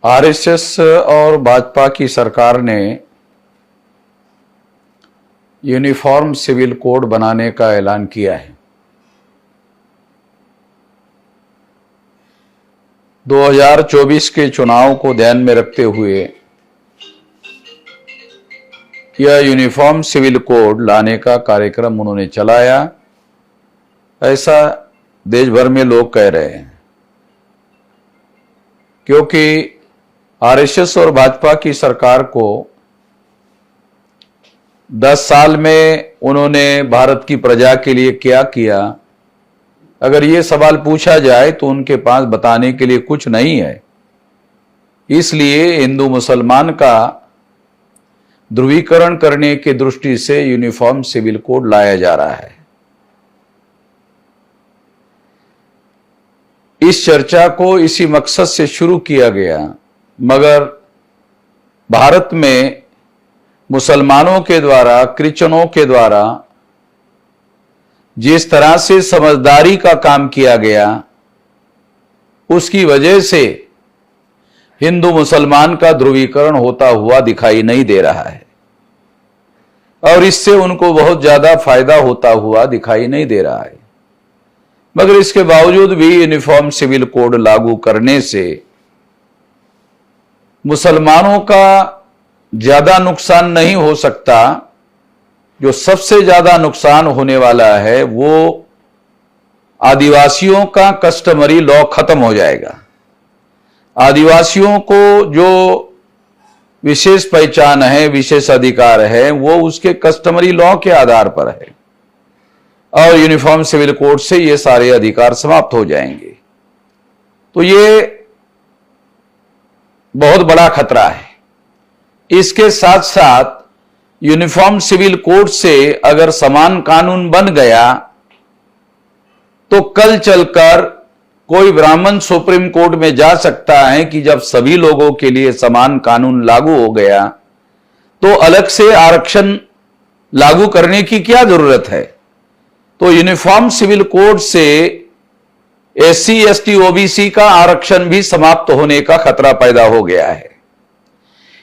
RSS और भाजपा की सरकार ने यूनिफॉर्म सिविल कोड बनाने का ऐलान किया है। 2024 के चुनाव को ध्यान में रखते हुए यह यूनिफॉर्म सिविल कोड लाने का कार्यक्रम उन्होंने चलाया, ऐसा देश भर में लोग कह रहे हैं। क्योंकि आरएसएस और भाजपा की सरकार को 10 साल में उन्होंने भारत की प्रजा के लिए क्या किया, अगर ये सवाल पूछा जाए तो उनके पास बताने के लिए कुछ नहीं है। इसलिए हिंदू मुसलमान का ध्रुवीकरण करने की दृष्टि से यूनिफॉर्म सिविल कोड लाया जा रहा है। इस चर्चा को इसी मकसद से शुरू किया गया, मगर भारत में मुसलमानों के द्वारा, क्रिश्चियनों के द्वारा जिस तरह से समझदारी का काम किया गया, उसकी वजह से हिंदू मुसलमान का ध्रुवीकरण होता हुआ दिखाई नहीं दे रहा है और इससे उनको बहुत ज्यादा फायदा होता हुआ दिखाई नहीं दे रहा है। मगर इसके बावजूद भी यूनिफॉर्म सिविल कोड लागू करने से मुसलमानों का ज्यादा नुकसान नहीं हो सकता। जो सबसे ज्यादा नुकसान होने वाला है वो आदिवासियों का कस्टमरी लॉ खत्म हो जाएगा। आदिवासियों को जो विशेष पहचान है, विशेष अधिकार है, वो उसके कस्टमरी लॉ के आधार पर है और यूनिफॉर्म सिविल कोड से ये सारे अधिकार समाप्त हो जाएंगे। तो ये बहुत बड़ा खतरा है। इसके साथ साथ यूनिफॉर्म सिविल कोड से अगर समान कानून बन गया तो कल चलकर कोई ब्राह्मण सुप्रीम कोर्ट में जा सकता है कि जब सभी लोगों के लिए समान कानून लागू हो गया तो अलग से आरक्षण लागू करने की क्या जरूरत है। तो यूनिफॉर्म सिविल कोड से एससी, एसटी, ओबीसी का आरक्षण भी समाप्त होने का खतरा पैदा हो गया है।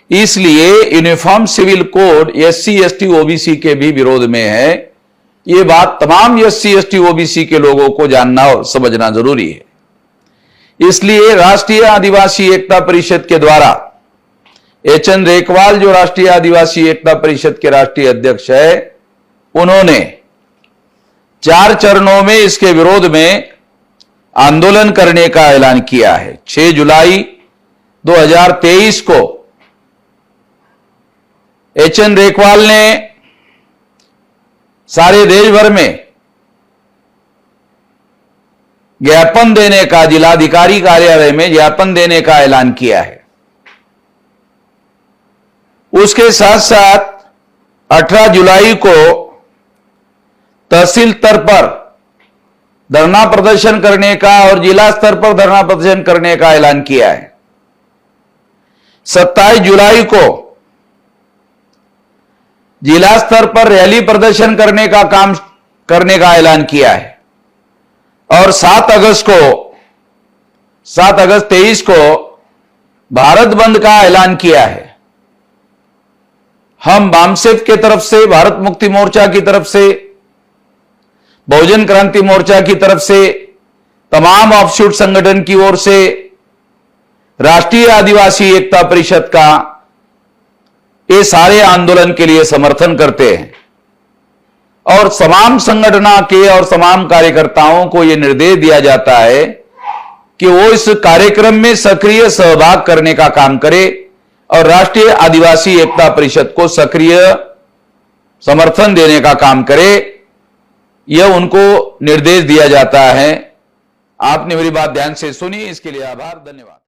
इसलिए uniform civil code SC, ST, OBC के भी विरोध में है। यह बात तमाम एससी, एसटी, ओबीसी के लोगों को जानना और समझना जरूरी है। इसलिए राष्ट्रीय आदिवासी एकता परिषद के द्वारा एचएन रेकवाल, जो राष्ट्रीय आदिवासी एकता परिषद के राष्ट्रीय अध्यक्ष है, उन्होंने 4 चरणों में इसके विरोध में आंदोलन करने का ऐलान किया है। 6 जुलाई 2023 को एचएन रेकवाल ने सारे देश भर में ज्ञापन देने का, जिलाधिकारी कार्यालय में ज्ञापन देने का ऐलान किया है। उसके साथ साथ 18 जुलाई को तहसील स्तर पर धरना प्रदर्शन करने का और जिला स्तर पर धरना प्रदर्शन करने का ऐलान किया है। 27 जुलाई को जिला स्तर पर रैली प्रदर्शन करने का काम करने का ऐलान किया है और 7 अगस्त 23 को भारत बंद का ऐलान किया है। हम बामसेफ के तरफ से, भारत मुक्ति मोर्चा की तरफ से, बहुजन क्रांति मोर्चा की तरफ से, तमाम ऑफशूट संगठन की ओर से, राष्ट्रीय आदिवासी एकता परिषद का, ये सारे आंदोलन के लिए समर्थन करते हैं और तमाम संगठनों के और तमाम कार्यकर्ताओं को यह निर्देश दिया जाता है कि वो इस कार्यक्रम में सक्रिय सहभाग करने का काम करे और राष्ट्रीय आदिवासी एकता परिषद को सक्रिय समर्थन देने का काम करे। यह उनको निर्देश दिया जाता है। आपने मेरी बात ध्यान से सुनी, इसके लिए आभार, धन्यवाद।